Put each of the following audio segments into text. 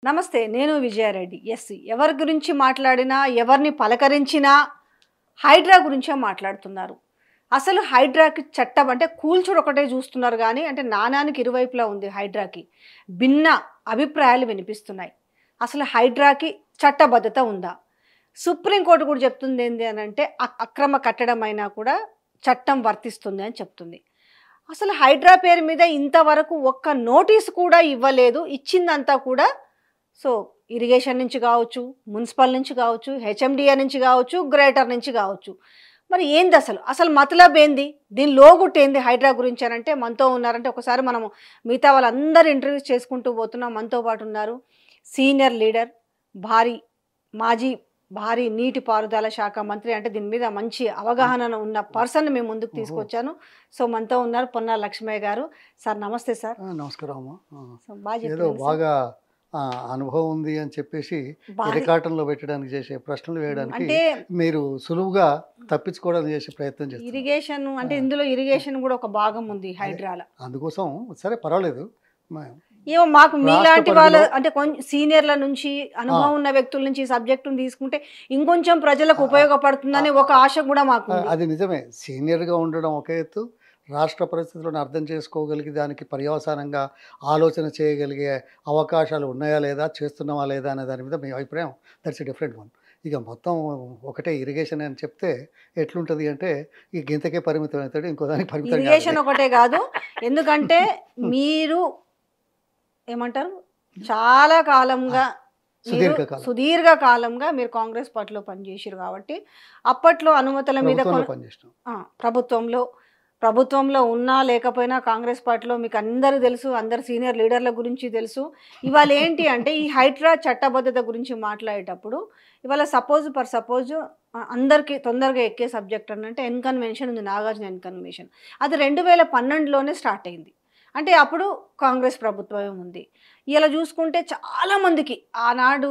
నమస్తే. నేను విజయారెడ్డి. యెస్. ఎవరి గురించి మాట్లాడినా, ఎవరిని పలకరించినా హైడ్రా గురించే మాట్లాడుతున్నారు. అసలు హైడ్రాకి చట్టం అంటే కూల్చుడు ఒకటే చూస్తున్నారు గానీ, అంటే నాణానికి ఇరువైపులా ఉంది హైడ్రాకి. భిన్న అభిప్రాయాలు వినిపిస్తున్నాయి. అసలు హైడ్రాకి చట్టబద్ధత ఉందా? సుప్రీంకోర్టు కూడా చెప్తుంది ఏంది అనంటే, అక్రమ కట్టడమైనా కూడా చట్టం వర్తిస్తుంది అని చెప్తుంది. అసలు హైడ్రా పేరు మీద ఇంతవరకు ఒక్క నోటీసు కూడా ఇవ్వలేదు. ఇచ్చిందంతా కూడా సో ఇరిగేషన్ నుంచి కావచ్చు, మున్సిపల్ నుంచి కావచ్చు, హెచ్ఎండిఏ నుంచి కావచ్చు, గ్రేటర్ నుంచి కావచ్చు. మరి ఏంది అసలు మతలబ్ ఏంది? దీని లోగుట్టు ఏంది హైడ్రా గురించి అని అంటే మనతో ఉన్నారంటే ఒకసారి మనము మిగతా వాళ్ళందరూ ఇంటర్వ్యూస్ చేసుకుంటూ పోతున్నాం. మనతో పాటు ఉన్నారు సీనియర్ లీడర్, మాజీ భారీ నీటిపారుదల శాఖ మంత్రి, అంటే దీని మీద మంచి అవగాహన ఉన్న పర్సన్ మేము ముందుకు తీసుకొచ్చాను. సో మనతో ఉన్నారు పొన్నాల లక్ష్మయ్య గారు. సార్ నమస్తే సార్. నమస్కారం అమ్మా. సో బాగా ఏదో చెప్పారు సార్. బాగా అనుభవం ఉంది అని చెప్పేసి రికార్డులో పెట్టడానికి చేసే ప్రశ్నలు వేయడానికి అంటే మీరు సులువుగా తప్పించుకోవడానికి చేసే ప్రయత్నం చేస్తారు. ఇరిగేషన్ అంటే ఇందులో ఇరిగేషన్ కూడా ఒక భాగం ఉంది హైడ్రాల. అందుకోసం సరే పర్వాలేదు. ఏమో మాకు మీలాంటి రాష్ట్ర వాళ్ళ పరిధిలో- అంటే కొంచెం సీనియర్ల నుంచి అనుభవం ఉన్న వ్యక్తుల నుంచి ఈ సబ్జెక్టును తీసుకుంటే ఇంకొంచెం ప్రజలకు ఉపయోగపడుతుందని ఒక ఆశ కూడా మాకు ఉంది. అది నిజమే. సీనియర్గా ఉండడం ఒక ఎత్తు, రాష్ట్ర పరిస్థితులను అర్థం చేసుకోగలిగి దానికి పర్యవసానంగా ఆలోచన చేయగలిగే అవకాశాలు ఉన్నాయా లేదా, చేస్తున్నావా లేదా అనే దాని మీద మీ అభిప్రాయం దట్స్ ఎ డిఫరెంట్ వన్. ఇక మొత్తం ఒకటే ఇరిగేషన్ అని చెప్తే ఎట్లుంటుంది అంటే ఈ గింతకే పరిమితం అవుతాడు, ఇంకో దానికి పరిమితం ఇరిగేషన్ కాదు. ఒకటే కాదు, ఎందుకంటే మీరు ఏమంటారు చాలా కాలంగా సుదీర్ఘ కాలంగా మీరు కాంగ్రెస్ పార్టీలో పనిచేసారు కాబట్టి అప్పట్లో అనుమతుల మీద ప్రభుత్వంలో పనిచేసినాం. ప్రభుత్వంలో ఉన్నా లేకపోయినా కాంగ్రెస్ పార్టీలో మీకు అందరూ తెలుసు, అందరు సీనియర్ లీడర్ల గురించి తెలుసు. ఇవాళ ఏంటి అంటే ఈ హైడ్రా చట్టబద్ధత గురించి మాట్లాడేటప్పుడు ఇవాళ సపోజ్ అందరికీ తొందరగా ఎక్కే సబ్జెక్ట్ అంటే ఎన్కన్వెన్షన్ ఉంది, నాగార్జున ఎన్కన్వెన్షన్. అది 2012లోనే స్టార్ట్ అయింది. అంటే అప్పుడు కాంగ్రెస్ ప్రభుత్వమే ఉంది. ఇలా చూసుకుంటే చాలామందికి ఆనాడు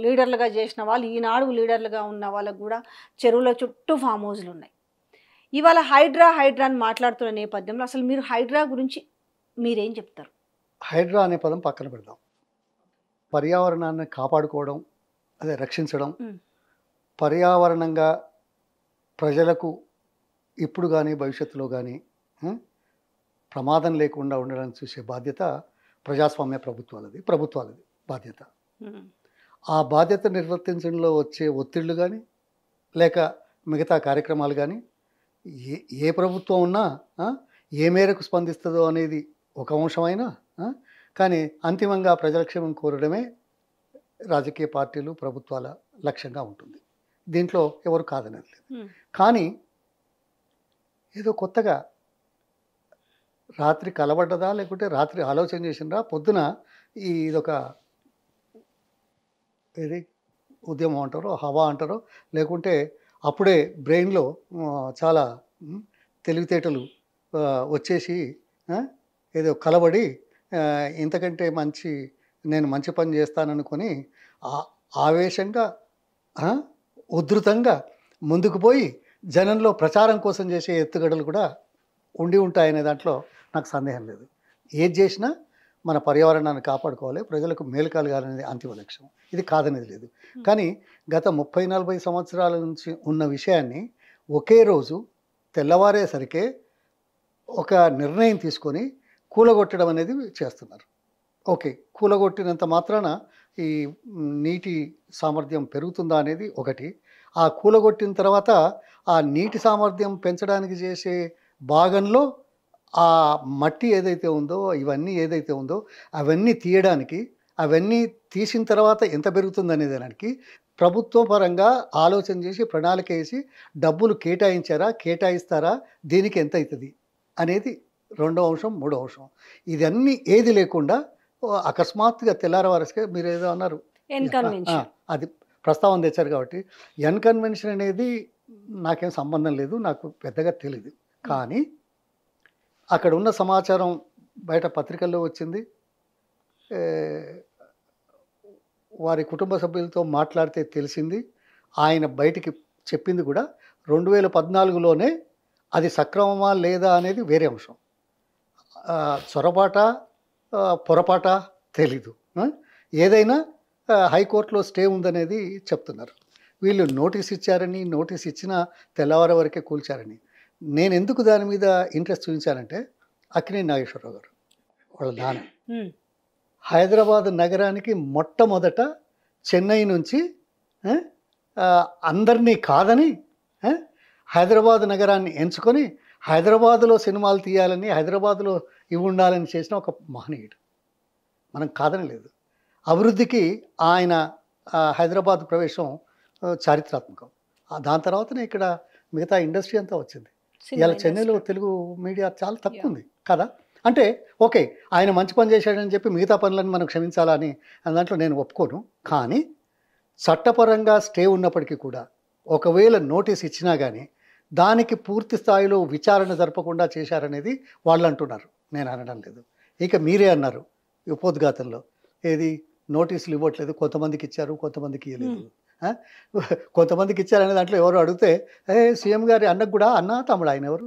లీడర్లుగా చేసిన వాళ్ళు, ఈనాడు లీడర్లుగా ఉన్న వాళ్ళకు కూడా చెరువుల చుట్టూ ఫామ్ హౌస్లు ఉన్నాయి. ఇవాళ హైడ్రా అని మాట్లాడుతున్న నేపథ్యంలో అసలు మీరు హైడ్రా గురించి మీరేం చెప్తారు? హైడ్రా అనే పదం పక్కన పెడదాం. పర్యావరణాన్ని కాపాడుకోవడం, అదే రక్షించడం, పర్యావరణంగా ప్రజలకు ఇప్పుడు కానీ భవిష్యత్తులో కానీ ప్రమాదం లేకుండా ఉండడానికి చూసే బాధ్యత ప్రజాస్వామ్య ప్రభుత్వాలది బాధ్యత. ఆ బాధ్యత నిర్వర్తించడంలో వచ్చే ఒత్తిళ్లు కానీ లేక మిగతా కార్యక్రమాలు కానీ ఏ ప్రభుత్వం ఉన్నా ఏ మేరకు స్పందిస్తుందో అనేది ఒక అంశమైనా, కానీ అంతిమంగా ప్రజల క్షేమం కోరడమే రాజకీయ పార్టీలు ప్రభుత్వాల లక్ష్యంగా ఉంటుంది. దీంట్లో ఎవరు కాదనేది లేదు. కానీ ఏదో కొత్తగా రాత్రి కలబడ్డదా లేకుంటే రాత్రి ఆలోచన చేసినరా పొద్దున ఇదొక ఏది ఉద్యమం అంటారో, హవా అంటారో, లేకుంటే అప్పుడే బ్రెయిన్లో చాలా తెలివితేటలు వచ్చేసి ఏదో కలబడి ఇంతకంటే నేను మంచి పని చేస్తాననుకొని ఆవేశంగా ఉధృతంగా ముందుకు పోయి జనంలో ప్రచారం కోసం చేసే ఎత్తుగడలు కూడా ఉండి ఉంటాయనే దాంట్లో నాకు సందేహం లేదు. ఏది చేసినా మన పర్యావరణాన్ని కాపాడుకోవాలి, ప్రజలకు మేలు కలగాలనేది అంతిమ లక్ష్యం. ఇది కాదనేది లేదు. కానీ గత 30-40 సంవత్సరాల నుంచి ఉన్న విషయాన్ని ఒకే రోజు తెల్లవారేసరికే ఒక నిర్ణయం తీసుకొని కూలగొట్టడం అనేది చేస్తున్నారు. ఓకే, కూలగొట్టినంత మాత్రాన ఈ నీటి సామర్థ్యం పెరుగుతుందా అనేది ఒకటి. ఆ కూలగొట్టిన తర్వాత ఆ నీటి సామర్థ్యం పెంచడానికి చేసే భాగంలో ఆ మట్టి ఏదైతే ఉందో, ఇవన్నీ ఏదైతే ఉందో అవన్నీ తీయడానికి, అవన్నీ తీసిన తర్వాత ఎంత పెరుగుతుంది దానికి ప్రభుత్వ పరంగా ఆలోచన చేసి ప్రణాళిక వేసి డబ్బులు కేటాయిస్తారా, దీనికి ఎంత అవుతుంది అనేది రెండో అంశం. మూడో అంశం ఇదన్నీ ఏది లేకుండా అకస్మాత్తుగా తెల్లారవారసుగా మీరు ఏదో అన్నారు, అది ప్రస్తావన తెచ్చారు కాబట్టి ఎన్కన్వెన్షన్ అనేది నాకేం సంబంధం లేదు, నాకు పెద్దగా తెలియదు. కానీ అక్కడ ఉన్న సమాచారం బయట పత్రికల్లో వచ్చింది. వారి కుటుంబ సభ్యులతో మాట్లాడితే తెలిసింది. ఆయన బయటికి చెప్పింది కూడా 2014లోనే. అది సక్రమమా లేదా అనేది వేరే అంశం. చొరబాట పొరపాట తెలీదు. ఏదైనా హైకోర్టులో స్టే ఉందనేది చెప్తున్నారు. వీళ్ళు నోటీస్ ఇచ్చారని, నోటీస్ ఇచ్చిన తెల్లవారి వరకే కూల్చారని. నేను ఎందుకు దాని మీద ఇంట్రెస్ట్ చూపించానంటే అక్కినేని నాగేశ్వరరావు గారు వాళ్ళ నాన్న హైదరాబాద్ నగరానికి మొట్టమొదట చెన్నై నుంచి అందరినీ కాదని హైదరాబాద్ నగరాన్ని ఎంచుకొని హైదరాబాదులో సినిమాలు తీయాలని, హైదరాబాదులో ఇవి ఉండాలని చేసిన ఒక మహనీయుడు. మనం కాదని లేదు. అభివృద్ధికి ఆయన హైదరాబాద్ ప్రవేశం చారిత్రాత్మకం. దాని తర్వాతనే ఇక్కడ మిగతా ఇండస్ట్రీ అంతా వచ్చింది. ఇలా చెన్నైలో తెలుగు మీడియా చాలా తక్కువ ఉంది కదా. అంటే ఓకే, ఆయన మంచి పని చేశాడని చెప్పి మిగతా పనులను మనం క్షమించాలని దాంట్లో నేను ఒప్పుకోను. కానీ చట్టపరంగా స్టే ఉన్నప్పటికీ కూడా ఒకవేళ నోటీస్ ఇచ్చినా కానీ దానికి పూర్తి స్థాయిలో విచారణ జరపకుండా చేశారనేది వాళ్ళు అంటున్నారు, నేను అనడం లేదు. ఇక మీరే అన్నారు ఉపోద్ఘాతంలో, ఏది నోటీసులు ఇవ్వట్లేదు, కొంతమందికి ఇచ్చారు కొంతమందికి ఇవ్వలేదు. కొంతమందికి ఇచ్చారనే దాంట్లో ఎవరు అడిగితే సీఎం గారి అన్నకు కూడా అన్న తమ్ముడు ఆయన ఎవరు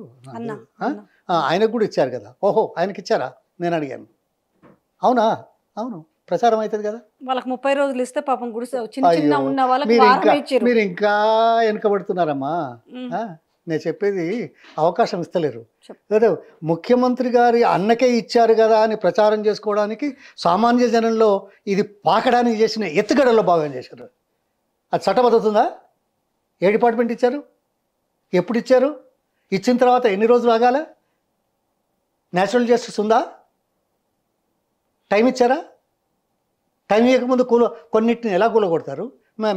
ఆయనకు కూడా ఇచ్చారు కదా. ఓహో ఆయనకి ఇచ్చారా నేను అడిగాను. అవునా, అవును ప్రచారం అవుతుంది కదా. వాళ్ళకి 30 రోజులు ఇస్తే పాపం గుడి చిన్న చిన్న ఉన్న వాళ్ళకి మీరు ఇంకా వెనకబడుతున్నారమ్మా. నేను చెప్పేది అవకాశం ఇస్తలేరు కదా. ముఖ్యమంత్రి గారి అన్నకే ఇచ్చారు కదా అని ప్రచారం చేసుకోవడానికి సామాన్య జనంలో ఇది పాకడానికి చేసిన ఎత్తుగడలో భాగం చేశారు. అది చట్టబద్ధతుందా? ఏ డిపార్ట్మెంట్ ఇచ్చారు, ఎప్పుడు ఇచ్చారు, ఇచ్చిన తర్వాత ఎన్ని రోజులు ఆగాల, న్యాచురల్ జస్టిస్ ఉందా, టైం ఇచ్చారా? టైం ఇవ్వకముందు కొన్నిటిని ఎలా కూలగొడతారు?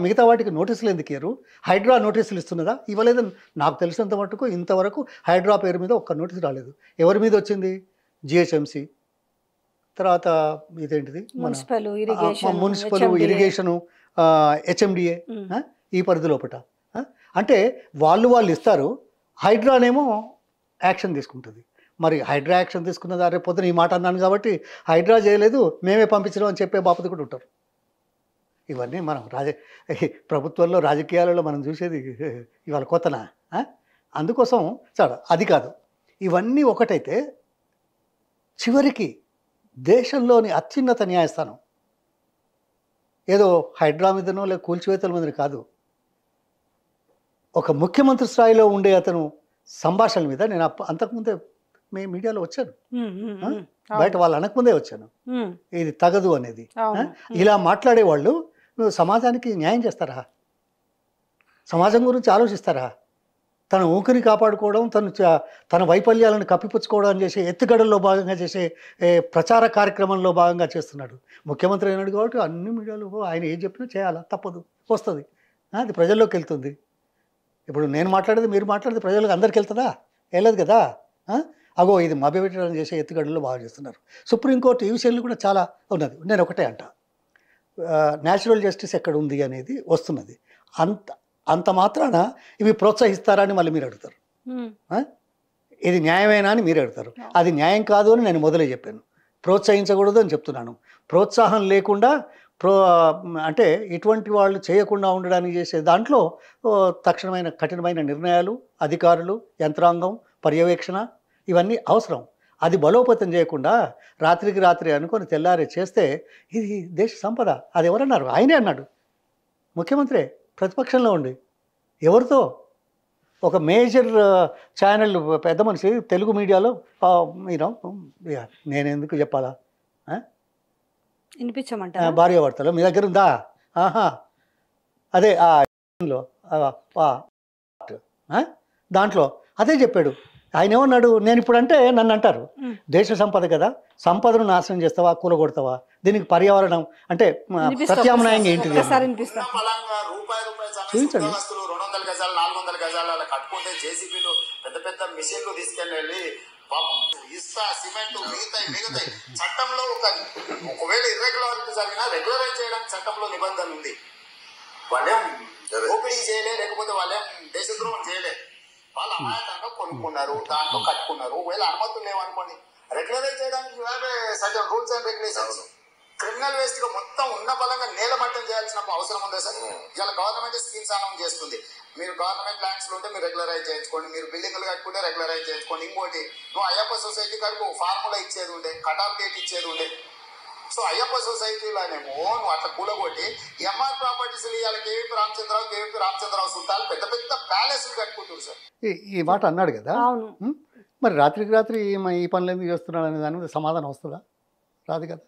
మిగతా వాటికి నోటీసులు ఎందుకు ఇయ్యరు? హైడ్రా నోటీసులు ఇస్తున్నదా? ఇవ్వలేదని నాకు తెలిసినంత మటుకు ఇంతవరకు హైడ్రా పేరు మీద ఒక్క నోటీసు రాలేదు. ఎవరి మీద వచ్చింది? జిహెచ్ఎంసి, తర్వాత ఇదేంటిది మున్సిపల్ ఇరిగేషను, హెచ్ఎండిఏ, ఈ పరిధి లోపట. అంటే వాళ్ళు ఇస్తారు, హైడ్రానేమో యాక్షన్ తీసుకుంటుంది. మరి హైడ్రా యాక్షన్ తీసుకున్నదా? రేపు పొద్దున ఈ మాట అన్నాను కాబట్టి హైడ్రా చేయలేదు మేమే పంపించడం అని చెప్పే బాపతి కూడా ఉంటారు. ఇవన్నీ మనం ప్రభుత్వంలో రాజకీయాలలో మనం చూసేది ఇవాళ కొత్తనా? అందుకోసం చాలా అది కాదు. ఇవన్నీ ఒకటైతే చివరికి దేశంలోని అత్యున్నత న్యాయస్థానం ఏదో హైడ్రా మీదనో లేక కూల్చివేతల మీద కాదు, ఒక ముఖ్యమంత్రి స్థాయిలో ఉండే అతను సంభాషణల మీద నేను అంతకుముందే మీ మీడియాలో వచ్చాను, బయట వాళ్ళు అనకముందే వచ్చాను ఇది తగదు అనేది. ఇలా మాట్లాడే వాళ్ళు సమాజానికి న్యాయం చేస్తారా? సమాజం గురించి ఆలోచిస్తారా? తన ఊపిరి కాపాడుకోవడం, తన వైఫల్యాలను కప్పిపుచ్చుకోవడం చేసే ఎత్తుగడల్లో భాగంగా చేసే ప్రచార కార్యక్రమంలో భాగంగా చేస్తున్నాడు. ముఖ్యమంత్రి అయినాడు కాబట్టి అన్ని మీడియాలో ఆయన ఏం చెప్పినా చేయాలా, తప్పదు, వస్తుంది, అది ప్రజల్లోకి వెళ్తుంది. ఇప్పుడు నేను మాట్లాడేది మీరు మాట్లాడేది ప్రజలకు అందరికి వెళ్తుందా? వెళ్ళదు కదా. అగో ఇది మభ్యపెట్టడం చేసే ఎత్తుగడల్లో బాగా చేస్తున్నారు. సుప్రీంకోర్టు ఈ విషయంలో కూడా చాలా ఉన్నది. నేను ఒకటే అంట, న్యాచురల్ జస్టిస్ ఎక్కడ ఉంది అనేది వస్తున్నది. అంత మాత్రాన ఇవి ప్రోత్సహిస్తారా అని మళ్ళీ మీరు అడుగుతారు. ఇది న్యాయమేనా అని మీరు అడుగుతారు. అది న్యాయం కాదు అని నేను మొదలే చెప్పాను. ప్రోత్సహించకూడదు అని చెప్తున్నాను. ప్రోత్సాహం లేకుండా అంటే ఇటువంటి వాళ్ళు చేయకుండా ఉండడానికి చేసే దాంట్లో తక్షణమైన కఠినమైన నిర్ణయాలు, అధికారులు, యంత్రాంగం, పర్యవేక్షణ ఇవన్నీ అవసరం. అది బలోపేతం చేయకుండా రాత్రికి రాత్రి అనుకొని తెల్లారే చేస్తే ఇది దేశ సంపద. అది ఎవరన్నారు? ఆయనే అన్నాడు, ముఖ్యమంత్రి ప్రతిపక్షంలో ఉండి. ఎవరితో? ఒక మేజర్ ఛానల్ పెద్ద మనిషి తెలుగు మీడియాలో మీరు నేను ఎందుకు చెప్పాలా, వినిపించమంటారా? భార్యాభర్తలు మీ దగ్గర ఉందా? అదే దాంట్లో అదే చెప్పాడు. ఆయన ఏమన్నాడు? నేను ఇప్పుడు అంటే నన్ను అంటారు దేశ సంపద కదా, సంపదను నాశనం చేస్తావా, కూలగొడతావా, దీనికి పర్యావరణం అంటే ప్రత్యామ్నాయంగా ఏంటిది? చూపించండి. 200 గజాలు 400 గజాలు అలా కట్టుకుంటే జేసీబీలు పెద్ద పెద్ద మిషన్లు తీసుకెళ్ళి ఇస్తా సిమెంట్ మిగతాయి చట్టంలో ఒకవేళ ఇర్రెగ్యులారిటీ జరిగినా రెగ్యులరైజ్ చేయడానికి చట్టంలో నిబంధన ఉంది. వాళ్ళేం ఓపిడీ చేయలే, లేకపోతే వాళ్ళేం దేశద్రోహం చేయలే. వాళ్ళు అమాయకంగా కొనుక్కున్నారు, దాంట్లో కట్టుకున్నారు. ఒకవేళ అనుమతులు లేవనుకోండి, రెగ్యులరైజ్ చేయడానికి certain rules and regulations. Criminal waste గా మొత్తం ఉన్న బలంగా నేలమట్టం చేయాల్సిన అవసరం ఉందా సార్? ఇలా గవర్నమెంట్ స్కీమ్స్ అనౌన్స్ చేస్తుంది. మీరు గవర్నమెంట్ ల్యాండ్స్ లో ఉంటే మీరు రెగ్యులరైజ్ చేయించుకోండి, మీరు బిల్డింగ్లు కట్టుకుంటే రెగ్యులరైజ్ చేయించుకోండి. ఇంకోటి, నువ్వు అయ్యప్ప సొసైటీ కాడికి ఒక ఫార్ములా ఇచ్చేది ఉండే, కట్ ఆఫ్ డేట్ ఇచ్చేది ఉండే. సో అయ్యప్ప సొసైటీలోనేమో నువ్వు అట్లా కూలగొట్టి ఎంఆర్ ప్రాపర్టీస్ ఇవాళ కేవీపీ రామచంద్రరావు సుల్తాన్ పెద్ద పెద్ద ప్యాలెస్లు కట్టుకుంటారు సార్. ఈ మాట అన్నాడు కదా, అవును. మరి రాత్రికి రాత్రి ఈ పనులు ఎందుకు చేస్తున్నాడు అనే దాని మీద సమాధానం వస్తుందా? రాదు కదా.